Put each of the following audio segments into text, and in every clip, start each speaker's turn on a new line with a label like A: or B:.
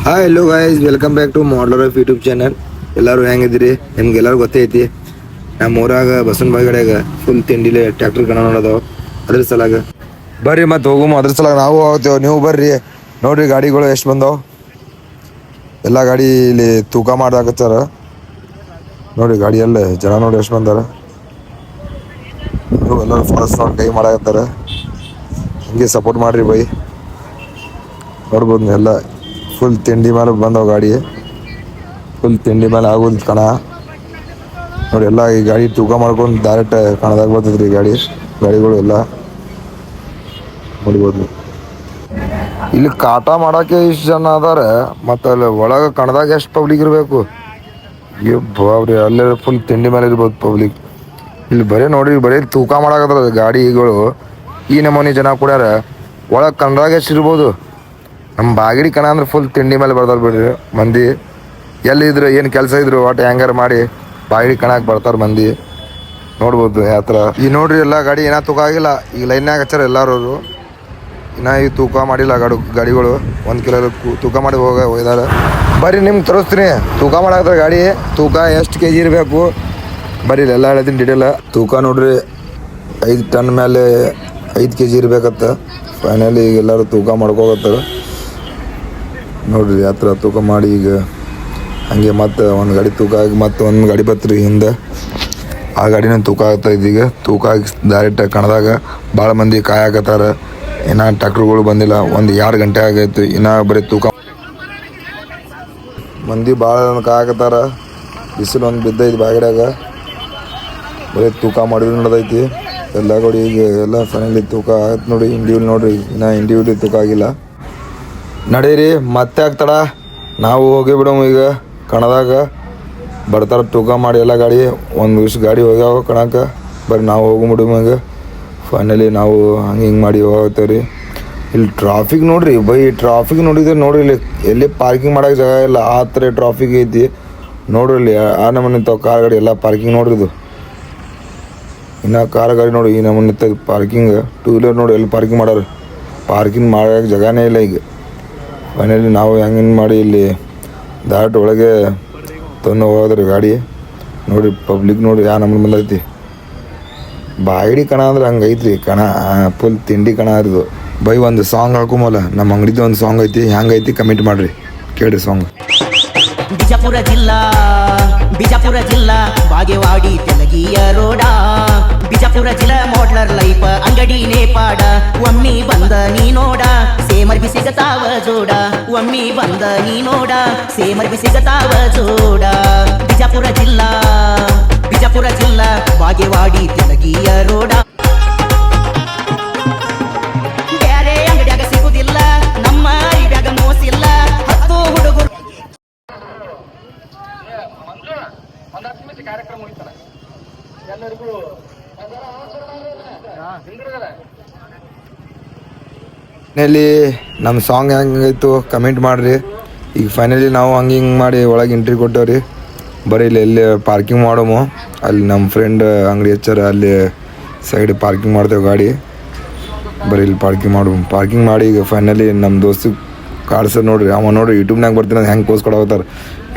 A: Hi hello guys, welcome back to ಮಾಡಲರ್ of YouTube channel. ಎಲ್ಲರೂ ಹೆಂಗಿದ್ದೀರಿ? ನಿಮ್ಗೆಲ್ಲರೂ ಗೊತ್ತೈತಿ ನಮ್ಮ ಊರಾಗ ಬಸವನ ಬಾಯಿಗಡೆಯಾಗ ಫುಲ್ ತಿಂಡಿಲೆ ಟ್ರ್ಯಾಕ್ಟರ್ ಕಣ ನೋಡೋದು. ಅದ್ರ ಸಲಾಗ ಬರ್ರಿ ಮತ್ತೆ ಹೋಗುಮ. ಅದ್ರ ಸಲಾಗ ನಾವು ಹೋಗ್ತೇವೆ, ನೀವು ಬರ್ರಿ. ನೋಡ್ರಿ ಗಾಡಿಗಳು ಎಷ್ಟು ಬಂದವು. ಎಲ್ಲ ಗಾಡಿ ಇಲ್ಲಿ ತೂಕ ಮಾಡಾಕತ್ತಾರ. ನೋಡ್ರಿ ಗಾಡಿ ಎಲ್ಲ ಜನ ನೋಡಿ ಎಷ್ಟು ಬಂದಾರ. ಎಲ್ಲರೂ ಫಾಸ್ಟ್ ನೋಡಿ ಕೈ ಮಾಡಾಕತ್ತಾರ. ಹಿಂಗೆ ಸಪೋರ್ಟ್ ಮಾಡ್ರಿ ಬೈ. ನೋಡ್ಬೋದು ಎಲ್ಲ ಫುಲ್ ತಿಂಡಿ ಮೇಲೆ ಬಂದವು ಗಾಡಿ. ಫುಲ್ ತಿಂಡಿ ಮೇಲೆ ಆಗೋದು ಕಣ ನೋಡಿ. ಎಲ್ಲ ಈ ಗಾಡಿ ತೂಕ ಮಾಡ್ಕೊಂಡು ಡೈರೆಕ್ಟ್ ಕಣದಾಗ ಬರ್ತದ್ರಿ ಗಾಡಿಗಳು ಎಲ್ಲ ನೋಡ್ಬೋದು. ಇಲ್ಲಿ ಕಾಟ ಮಾಡೋಕೆ ಇಷ್ಟು ಜನ ಅದಾರ, ಮತ್ತು ಅಲ್ಲಿ ಒಳಗೆ ಕಣದಾಗ ಎಷ್ಟು ಪಬ್ಲಿಕ್ ಇರಬೇಕು. ಬಾಬ್ರಿ ಅಲ್ಲೇ ಫುಲ್ ತಿಂಡಿ ಮೇಲೆ ಇರ್ಬೋದು ಪಬ್ಲಿಕ್. ಇಲ್ಲಿ ಬರೀ ನೋಡಿ, ಬರೀ ತೂಕ ಮಾಡಾಕತ್ತಾರ ಗಾಡಿಗಳು. ಈ ನಮೂನಿ ಜನ ಕೂಡ್ಯಾರ. ಒಳಗೆ ಕಣದಾಗ ಎಷ್ಟು ಇರ್ಬೋದು. ನಮ್ಮ ಬಾಗಿಡಿ ಕಣ ಅಂದ್ರೆ ಫುಲ್ ತಿಂಡಿ ಮೇಲೆ ಬರ್ತಾರೆ ಬಿಡ್ರಿ ಮಂದಿ. ಎಲ್ಲಿದ್ರು ಏನು ಕೆಲಸ ಇದ್ರು ಒಟ್ಟು ಹ್ಯಾಂಗಾರ ಮಾಡಿ ಬಾಗಿಡಿ ಕಣಕ್ಕೆ ಬರ್ತಾರೆ ಮಂದಿ. ನೋಡ್ಬೋದು ಯಾವ ಥರ. ಈ ನೋಡ್ರಿ ಎಲ್ಲ ಗಾಡಿ ಏನೋ ತೂಕ ಆಗಿಲ್ಲ. ಈಗ ಲೈನ್ಯಾಗ ಹಚ್ಚಾರ ಎಲ್ಲರೂ. ಇನ್ನೂ ಈಗ ತೂಕ ಮಾಡಿಲ್ಲ ಗಾಡಿಗಳು. 1 ಕಿಲೋ ತೂಕ ಮಾಡಿ ಹೋಗಿದಾರೆ. ಬರ್ರಿ ನಿಮ್ಗೆ ತೋರಿಸ್ತೀನಿ ತೂಕ ಮಾಡಾಕತ್ತಾರ ಗಾಡಿ. ತೂಕ ಎಷ್ಟು ಕೆ ಜಿ ಇರಬೇಕು ಬರ್ರಿ, ಎಲ್ಲ ಹೇಳ್ತೀನಿ ಡೀಟೇಲ. ತೂಕ ನೋಡ್ರಿ 5 ಟನ್ ಮೇಲೆ 5 ಕೆ ಜಿ ಇರ್ಬೇಕತ್ತ. ಫೈನಲಿ ಈಗ ಎಲ್ಲರೂ ತೂಕ ಮಾಡ್ಕೋಗತ್ತಾರೆ ನೋಡ್ರಿ. ಯಾವ ಥರ ತೂಕ ಮಾಡಿ ಈಗ ಹಂಗೆ ಮತ್ತೆ ಒಂದು ಗಾಡಿ ತೂಕ ಆಗಿ ಮತ್ತೆ ಒಂದು ಗಾಡಿ ಬತ್ರಿ ಹಿಂದೆ. ಆ ಗಾಡಿನ ತೂಕ ಆಗ್ತಾ ಇದೀಗ. ತೂಕ ಆಗಿ ಡೈರೆಕ್ಟ್ ಕಣದಾಗ ಭಾಳ ಮಂದಿ ಕಾಯಕತ್ತಾರ. ಇನ್ನೂ ಟ್ಯಾಕ್ಟ್ರುಗಳು ಬಂದಿಲ್ಲ. 1-2 ಗಂಟೆ ಆಗೈತಿ. ಇನ್ನೂ ಬರೀ ತೂಕ ಮಂದಿ ಭಾಳ ಕಾಯಕತ್ತಾರ. ಬಿಸಿಲು ಒಂದು ಬಿದ್ದೈತಿ ಬಾಗಿಡ್ಯಾಗ. ಬರೀ ತೂಕ ಮಾಡಿದ್ರು ನಡೆದೈತಿ ಎಲ್ಲ ಗಾಡಿ. ಈಗ ಎಲ್ಲ ಫೈನಲಿ ತೂಕ ಆಯ್ತು ನೋಡಿ. ಇಂಡಿವಿಲ್ ನೋಡ್ರಿ, ಇನ್ನೂ ಇಂಡಿವಿಲ್ ತೂಕ ಆಗಿಲ್ಲ. ನಡೀರಿ ಮತ್ತೆ ಆಗ್ತಾಡ, ನಾವು ಹೋಗಿ ಬಿಡೋము. ಈಗ ಕಣದಾಗ ಬರ್ತಾರೆ ತೂಕ ಮಾಡಿ ಎಲ್ಲ ಗಾಡಿ. ಒಂದು ಗಾಡಿ ಹೋಗ್ಯಾವ ಕಣಕ್ಕೆ. ಬರ್ರಿ ನಾವು ಹೋಗ್ಬಿಡೋము ಈಗ. ಫೈನಲಿ ನಾವು ಹಿಂಗೆ ಮಾಡಿ ಹೋಗ್ತೇವೆ ರೀ. ಇಲ್ಲಿ ಟ್ರಾಫಿಕ್ ನೋಡ್ರಿ ಬೈ. ಟ್ರಾಫಿಕ್ ನೋಡಿದ್ರೆ ನೋಡ್ರಿ, ಇಲ್ಲಿ ಎಲ್ಲಿ ಪಾರ್ಕಿಂಗ್ ಮಾಡೋಕೆ ಜಾಗ ಇಲ್ಲ. ಆ ಥರ ಟ್ರಾಫಿಕ್ ಐತಿ ನೋಡ್ರಿ. ಇಲ್ಲಿ ಆ ನಮ್ಮನೆ ತಾವು ಕಾರ್ ಗಾಡಿ ಎಲ್ಲ ಪಾರ್ಕಿಂಗ್ ನೋಡ್ರಿ. ಇದು ಇನ್ನು ಕಾರ್ ಗಾಡಿ ನೋಡಿ ಈ ನಮ್ಮನೆ ಪಾರ್ಕಿಂಗ್. 2 ವೀಲರ್ ನೋಡಿ ಎಲ್ಲಿ ಪಾರ್ಕಿಂಗ್ ಮಾಡೋರು. ಪಾರ್ಕಿಂಗ್ ಮಾಡೋಕೆ ಜಾಗನೇ ಇಲ್ಲ ಈಗ. ಫೈನಲಿ ನಾವು ಹೆಂಗೆ ಮಾಡಿ ಇಲ್ಲಿ ಡೈರೆಕ್ಟ್ ಒಳಗೆ ತಂದು ಹೋದ್ರಿ ಗಾಡಿ. ನೋಡಿ ಪಬ್ಲಿಕ್ ನೋಡಿ ಯಾವ ನಮ್ಮನೆ ಬಂದೈತಿ. ಬಾಯಿಡಿ ಕಣ ಅಂದ್ರೆ ಹಂಗೆ ಐತ್ರಿ ಕಣ. ಫುಲ್ ತಿಂಡಿ ಕಣ ಇರೋದು ಬೈ. ಒಂದು ಸಾಂಗ್ ಹಾಕೋಮಲ್ಲ, ನಮ್ಮ ಅಂಗಡಿದು ಒಂದು ಸಾಂಗ್ ಐತಿ. ಹೆಂಗೈತಿ ಕಮೆಂಟ್ ಮಾಡಿರಿ, ಕೇಳಿ ಸಾಂಗ್.
B: ಬಿಜಾಪುರ ಜಿಲ್ಲಾ ಬಾಗೇವಾಡಿ ತೆಲಗಿಯ ರೋಡ. ಬಿಜಾಪುರ ಜಿಲ್ಲಾ ಮಾಡ್ಲರ್ ಲೈಫ್ ಅಂಗಡಿ ನೇಪಾಡ. ಒಮ್ಮಿ ಬಂದ ನೀ ನೋಡ ಸೇಮರ್ ಬಿ ಸಿಗತಾವ ಜೋಡ. ಒಮ್ಮಿ ಬಂದ ನೀ ನೋಡ ಸೇಮರ್ ಬಿ ಸಿಗತಾವ ಜೋಡ. ಬಿಜಾಪುರ ಜಿಲ್ಲಾ ಬಾಗೇವಾಡಿ ತೆಲಗಿಯ ರೋಡ. ಬ್ಯಾರೆ ಅಂಗಡಿಯಾಗ ಸಿಗುದಿಲ್ಲ, ನಮ್ಮ ಇವ್ಯಾಗ ಮೋಸಿಲ್ಲ. 10 ಹುಡುಗರು ಕಾರ್ಯಕ್ರಮ ಮುಗಿತಾರ. ಎಲ್ಲರಿಗೂ
A: ಫೈನಲಿ ನಮ್ಮ ಸಾಂಗ್ ಹೆಂಗಾಯ್ತು ಕಮೆಂಟ್ ಮಾಡಿರಿ. ಈಗ ಫೈನಲಿ ನಾವು ಹಂಗೆ ಹಿಂಗೆ ಮಾಡಿ ಒಳಗೆ ಎಂಟ್ರಿ ಕೊಟ್ಟೇವ್ರಿ. ಬರೀ ಇಲ್ಲಿ ಎಲ್ಲಿ ಪಾರ್ಕಿಂಗ್ ಮಾಡೋಮು. ಅಲ್ಲಿ ನಮ್ಮ ಫ್ರೆಂಡ್ ಅಂಗಡಿ ಹಚ್ಚಾರ, ಅಲ್ಲಿ ಸೈಡ್ ಪಾರ್ಕಿಂಗ್ ಮಾಡ್ತೇವೆ ಗಾಡಿ. ಬರೀ ಇಲ್ಲಿ ಪಾರ್ಕಿಂಗ್ ಮಾಡಿ ಈಗ ಫೈನಲಿ ನಮ್ಮ ದೋಸ್ತಿಗೆ ಕಾಡ್ಸೋದು ನೋಡ್ರಿ. ಅವ ನೋಡ್ರಿ ಯೂಟ್ಯೂಬ್ನಾಗ ಬರ್ತೀನಿ ಅಂತ ಹೆಂಗೆ ಪೋಸ್ಟ್ ಕೊಡೋತಾರ.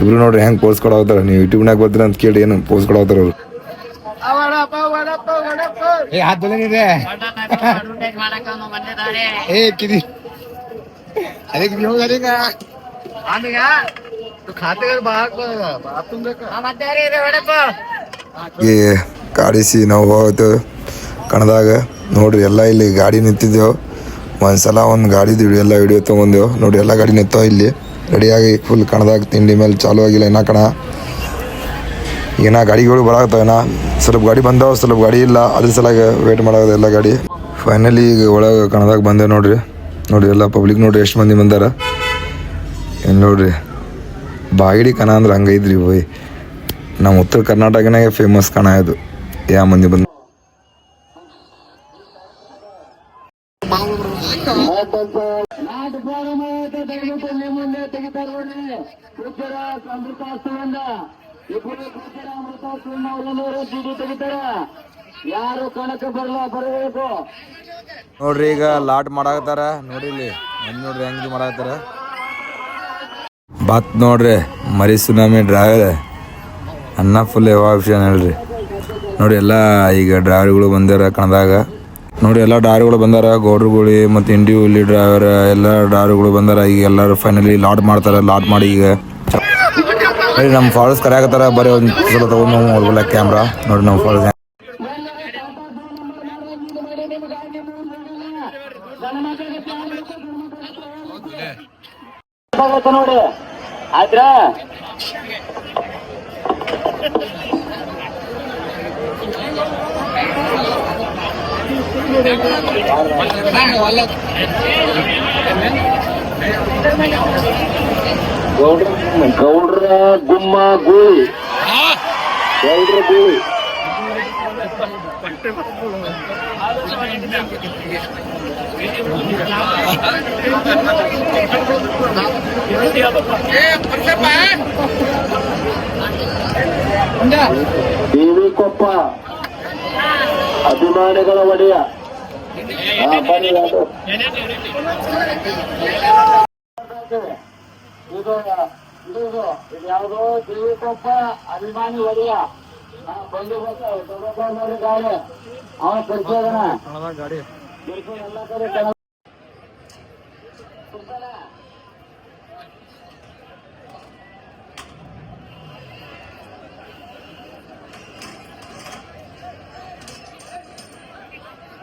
A: ಇಬ್ರು ನೋಡ್ರಿ ಹೆಂಗೆ ಪೋಸ್ಟ್ ಕೊಡೋತಾರ. ನೀವು ಯೂಟ್ಯೂಬ್ನಾಗ ಬರ್ತೀರ ಅಂತ ಕೇಳಿ ಏನು ಪೋಸ್ಟ್ ಕೊಡೋತಾರ ಅವರು. ಕಾಡಿಸಿ ನಾವು ಹೋಗ್ತೇವೆ ಕಣದಾಗ. ನೋಡ್ರಿ ಎಲ್ಲ ಇಲ್ಲಿ ಗಾಡಿ ನಿಂತಿದ್ದೆವು. ಒಂದ್ಸಲ ಒಂದು ಗಾಡಿದು ಎಲ್ಲ ವಿಡಿಯೋ ತೊಗೊಂಡೆವು ನೋಡಿ. ಎಲ್ಲ ಗಾಡಿ ನಿಂತಾವ ಇಲ್ಲಿ ರೆಡಿಯಾಗಿ ಫುಲ್ ಕಣದಾಗ. ತಿಂಡಿ ಮೇಲೆ ಚಾಲೂ ಆಗಿಲ್ಲ ಇನ್ನೂ ಕಣ. ಏನೋ ಗಾಡಿಗಳು ಬರಾಗ್ತಾವ. ಏನೋ ಸ್ವಲ್ಪ ಗಾಡಿ ಬಂದಾವ, ಸ್ವಲ್ಪ ಗಾಡಿ ಇಲ್ಲ. ಅದ್ರ ಸಲಾಗ ವೇಟ್ ಮಾಡೋದು ಎಲ್ಲ ಗಾಡಿ. ಫೈನಲಿ ಈಗ ಒಳಗೆ ಕಣದಾಗ ಬಂದೆ ನೋಡ್ರಿ. ಎಲ್ಲ ಪಬ್ಲಿಕ್ ನೋಡ್ರಿ ಎಷ್ಟು ಮಂದಿ ಬಂದಾರ. ಏನು ನೋಡ್ರಿ ಬಾಗಿಡಿ ಕಣ ಅಂದ್ರೆ ಹಂಗೈತ್ರಿ ಬೈ. ನಮ್ಮ ಉತ್ತರ ಕರ್ನಾಟಕನಾಗೆ ಫೇಮಸ್ ಕಣ ಇದು. ಯಾವ ಮಂದಿ ಬಂದ
B: ಯಾರು ಕಣಕ್ಕೆ ಬರಬೇಕು
A: ನೋಡ್ರಿ. ಈಗ ಲಾಟ್ ಮಾಡಾಕತ್ತಾರ ನೋಡ್ರಿ. ಇಲ್ಲಿ ನೋಡ್ರಿ ಹೆಂಗ್ ಮಾಡಾಕತ್ತಾರ. ಬಾತ್ ನೋಡ್ರಿ ಮರಿ ಸುನಾಮಿ ಡ್ರೈವರ್ ಅನ್ನ ಫುಲ್ ಯಾವ ವಿಷಯ ಹೇಳ್ರಿ. ನೋಡಿ ಎಲ್ಲ ಈಗ ಡ್ರೈವರ್ಗಳು ಬಂದಾರ ಕಣದಾಗ. ನೋಡಿ ಎಲ್ಲ ಡ್ರೈವರ್ಗಳು ಬಂದಾರ, ಗೌಡ್ರುಗಳು ಮತ್ತು ಇಂಡಿ ಹುಲಿ ಡ್ರೈವರ್ ಎಲ್ಲ ಡ್ರೈವರ್ಗಳು ಬಂದಾರ. ಈಗ ಎಲ್ಲರೂ ಫೈನಲಿ ಲಾಟ್ ಮಾಡ್ತಾರೆ. ಲಾಟ್ ಮಾಡಿ ಈಗ ನಮ್ಮ ಫಾಲೋಸ್ ಕರೆಯಾಕತ್ತಾರ. ಬರೀ ಒಂದು ಸಲ ತೊಗೊಂಡು ನಾವು ಹೊರಬಲ್ಲ ಕ್ಯಾಮ್ರಾ. ನೋಡಿ ನಮ್ಮ ಫಾಲೋಸ್
C: ನೋಡಿ ಆದ್ರ ಗೌಡ್ರ ಗುಮ್ಮ ಗೂಳಿ ಗೌಡ್ರ ಗೂಳಿ ದೇವಿ ಕೊಪ್ಪ ಅಭಿಮಾನಿಗಳ ಒಡೆಯ ಇದು ಯಾವುದೋ ದೇವಿ ಕೊಪ್ಪ ಅಭಿಮಾನಿ ಒಡೆಯ ಬಂದು ಗಾಡಿ ಅವನ ಪರಿಚಯದನ ಎಲ್ಲ ಕಡೆ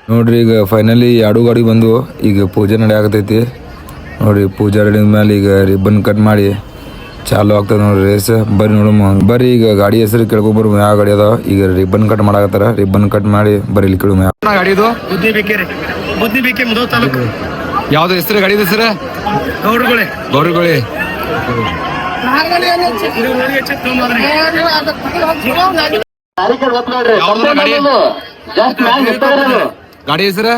A: ನೋಡ್ರಿ ಈಗ ಫೈನಲಿ ಎರಡು ಗಾಡಿ ಬಂದು ಈಗ ಪೂಜೆ ನಡೆಯಾಕತೈತಿ. ನೋಡ್ರಿ ಪೂಜೆ ನಡೆದ ಮೇಲೆ ಈಗ ರಿಬ್ಬನ್ ಕಟ್ ಮಾಡಿ ಚಾಲು ಆಗ್ತದೆ ನೋಡ್ರಿ ರೇಸ್. ಬರ್ರಿ ನೋಡಮ್ಮ, ಬರ್ರಿ ಈಗ ಗಾಡಿ ಹೆಸರು ಕೇಳ್ಕೊಬರ್ ಯಾವ ಗಾಡಿ ಅದಾವ. ಈಗ ರಿಬ್ಬನ್ ಕಟ್ ಮಾಡಾಕತ್ತಾರ. ರಿಬ್ಬನ್ ಕಟ್ ಮಾಡಿ ಬರ್ರಿ ಇಲ್ಲಿ ಕೇಳು ಯಾವ ಗಾಡಿ ಇದು.
D: ಬುದ್ಧಿ ಬೇಕೆ ಮುದೋ ತಾಲೂಕು.
A: ಯಾವ್ದು ಹೆಸರು ಗಾಡಿ ಹೆಸರು?
D: ಗೌಡ್ರುಗಳೇ
A: ಗೌರಿಗೊಳಿ. ಗಾಡಿ ಹೆಸರು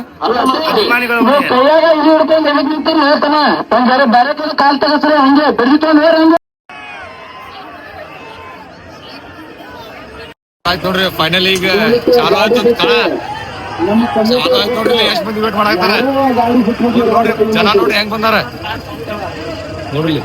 C: ಕಾಲ್ ತಗಸ್ರೆ ಹಂಗೆ ಬೆಳಿತಾನೆ
A: ಆಯ್ತು ನೋಡ್ರಿ ಫೈನಲ್ ಈಗ ಚಾಲು ಆಯ್ತು ನೋಡ್ರಿ. ಎಷ್ಟು ಮಂದಿ ವೇಟ್ ಮಾಡಾಕ್ತಾರ ಜನ ನೋಡ್ರಿ ಹೆಂಗ್ ಬಂದಾರ ನೋಡ್ರಿ.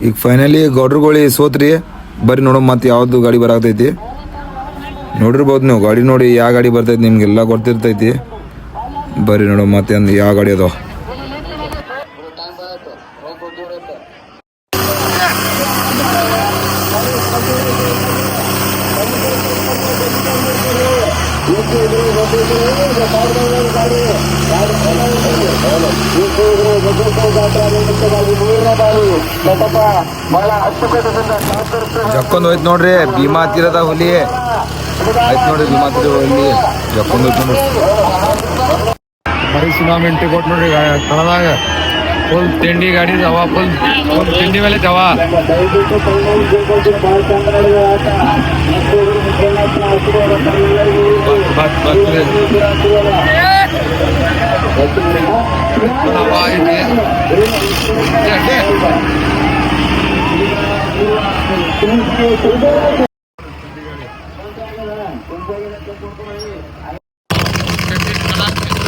A: ಈಗ ಫೈನಲಿ ಗೌಡ್ರುಗೋಳಿ ಸೋತ್ರಿ. ಬರ್ರಿ ನೋಡೋ ಮತ್ತೆ ಯಾವ್ದು ಗಾಡಿ ಬರಾಕತೈತಿ ನೋಡಿರ್ಬೋದು ನೀವು. ಗಾಡಿ ನೋಡಿ ಯಾವ ಗಾಡಿ ಬರ್ತೈತಿ ನಿಮ್ಗೆಲ್ಲ ಗೊತ್ತಿರ್ತೈತಿ. ಬರ್ರಿ ನೋಡೋ ಮತ್ತೆ ಅಂದ್ ಯಾವ ಗಾಡಿ ಅದಾವ. ಜಕ್ಕೊಂಡ್ ಹೋಯ್ತು ನೋಡ್ರಿ ಭೀಮಾ ತೀರದ ಹುಲಿ ಆಯ್ತು ನೋಡ್ರಿ. ಭೀಮಾ ತೀರ ಹುಲಿ ಜಕ್ಕೊಂಡ್ ಹೋಯ್ತು ನೋಡ್ರಿ. ಬರೀ ಸುನಾಮಿ ಎಂಟ್ರಿ ಕೊಟ್ಟು ನೋಡ್ರಿ ಕಣದಾಗ. ಫುಲ್ ತಿಂಡಿ ಗಾಡಿ ದವ, ಫುಲ್ ತಿಂಡಿ ಮೇಲೆ ದವ.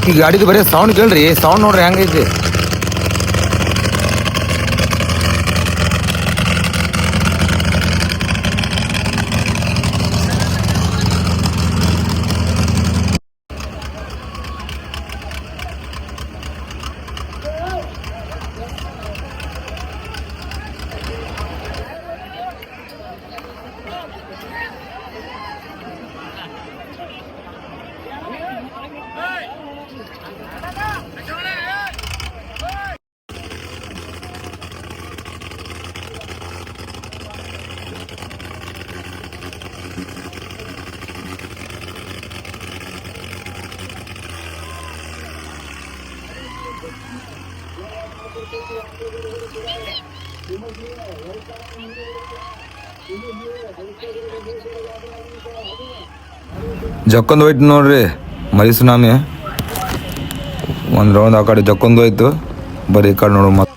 A: ಈ ಗಾಡಿದು ಬರೀ ಸೌಂಡ್ ಕೇಳ್ರಿ, ಸೌಂಡ್ ನೋಡ್ರಿ ಹೆಂಗೈತಿ. ಜಕ್ಕೊಂದು ಹೋಯ್ತು ನೋಡ್ರಿ ಮರಿ ಸುನಾಮಿ. ಒಂದು ರೌಂಡ್ ಆ ಕಡೆ ಜಕ್ಕೊಂದು ಹೋಯ್ತು, ಬರೀ ಈ ಕಡೆ ನೋಡು ಮತ್ತೆ.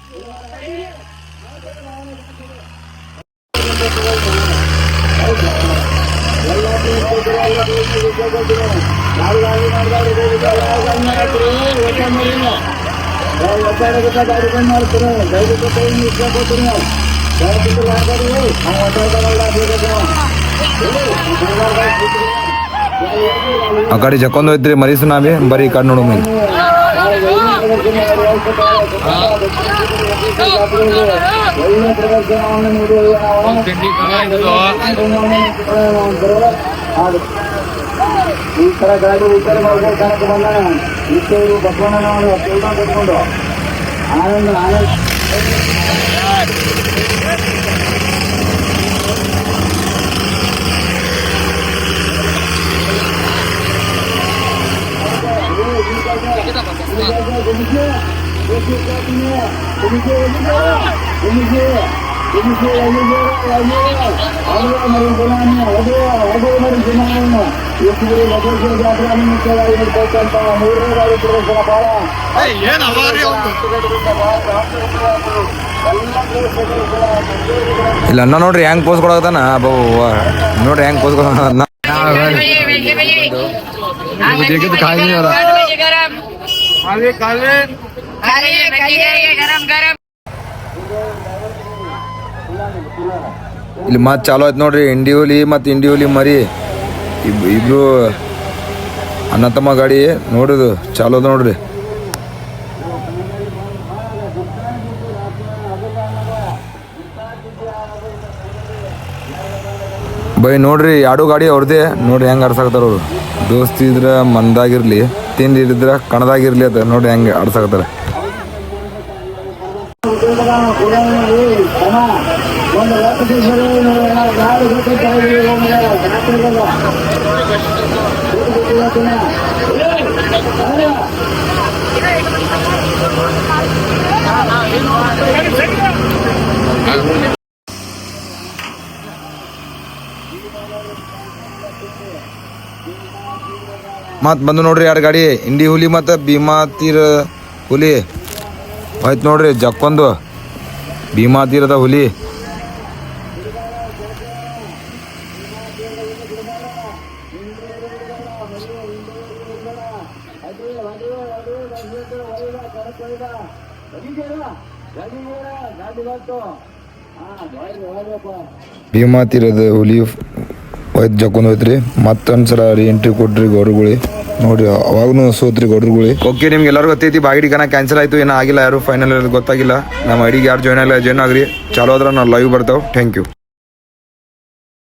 A: ಆ ಕಡೆ ಜಕ್ಕೊಂದು ಹೋಯ್ತ್ರಿ ಮರಿ ಸುನಾಮಿ, ಬರೀ ಈ ಕಡೆ ನೋಡು ಮೇಲೆ.
C: ಈ ತರ ಗಾಡಿ ವಿಚಾರ ಮಾಡ್ಕೊಂಡು ಕಾಣಕ್ಕೆ ಬಂದ ಇವರು ಬಸವಣ್ಣನವನು ಕಟ್ಕೊಂಡು ಆನಂದ ಆನಂದ
D: ಏನ್ ಅವಾರಿ ಅವ್ನು.
A: ಇಲ್ಲ ಅಣ್ಣ ನೋಡ್ರಿ ಹೆಂಗ್ ಪೋಸ್ ಕೊಡಕತ್ತಾನ ನೋಡ್ರಿ ಹೆಂಗ್ ಪೋಸ್ ಕೊಡ. ಇಲ್ಲಿ ಮತ್ ಚಾಲು ಆಯ್ತು ನೋಡ್ರಿ, ಇಂಡಿ ಹುಲಿ ಮತ್ತು ಇಂಡಿ ಹುಲಿ ಮರಿ ಇಬ್ರು ಅಣ್ಣ ತಮ್ಮ ಗಾಡಿ ನೋಡುದು ಚಾಲು ಅದ ನೋಡ್ರಿ. ಬೈ ನೋಡ್ರಿ ಎರಡು ಗಾಡಿ ಅವ್ರದೇ ನೋಡ್ರಿ ಹೆಂಗೆ ಆಡ್ಸಾಕತ್ತಾರ ಅವರು. ದೋಸ್ತಿ ಇದ್ರ ಮಂದಾಗಿರ್ಲಿ, ತಿಂಡಿ ಇದ್ರ ಕಣದಾಗಿರ್ಲಿ ಅದ ನೋಡ್ರಿ ಹೆಂಗೆ ಆಡ್ಸಾಕತ್ತಾರ. ಮತ್ ಬಂದು ನೋಡ್ರಿ ಎರಡು ಗಾಡಿ, ಇಂಡಿ ಹುಲಿ ಮತ್ತು ಭೀಮಾ ತೀರ ಹುಲಿ ಆಯ್ತು ನೋಡ್ರಿ. ಜಕ್ಕೊಂದು ಭೀಮಾ ತೀರದ ಹುಲಿ. ಭೀಮಾ ತೀರದ ಹುಲಿ ಹೋಯ್ತು ಜಕ್ಕೊಂದು ಹೋಯ್ತ್ರಿ. ಮತ್ತೊಂದ್ಸಲ ರೀ ಎಂಟ್ರಿ ಕೊಟ್ರಿ ಗೌಡ್ರುಗುಳಿ ನೋಡ್ರಿ, ಅವಾಗೂ ಸೋತ್ರಿ ಗೌಡ್ರುಗುಳಿ. ಓಕೆ, ನಿಮ್ಗೆ ಎಲ್ಲರಿಗೂ ಗೊತ್ತೈತಿ ಬಾಗಿಡಿ ಕನ ಕ್ಯಾನ್ಸಲ್ ಆಯ್ತು, ಏನೂ ಆಗಿಲ್ಲ, ಯಾರು ಫೈನಲ್ ಗೊತ್ತಾಗಿಲ್ಲ. ನಮ್ಮ ಐಡಿಗೆ ಯಾರು ಜಾಯ್ನ್ ಆಗಿಲ್ಲ ಜಾಯ್ನ್ ಆಗ್ರಿ, ಚಾಲೋ ಆದ್ರೆ ನಾವು ಲೈವ್ ಬರ್ತಾವೆ. Thank you.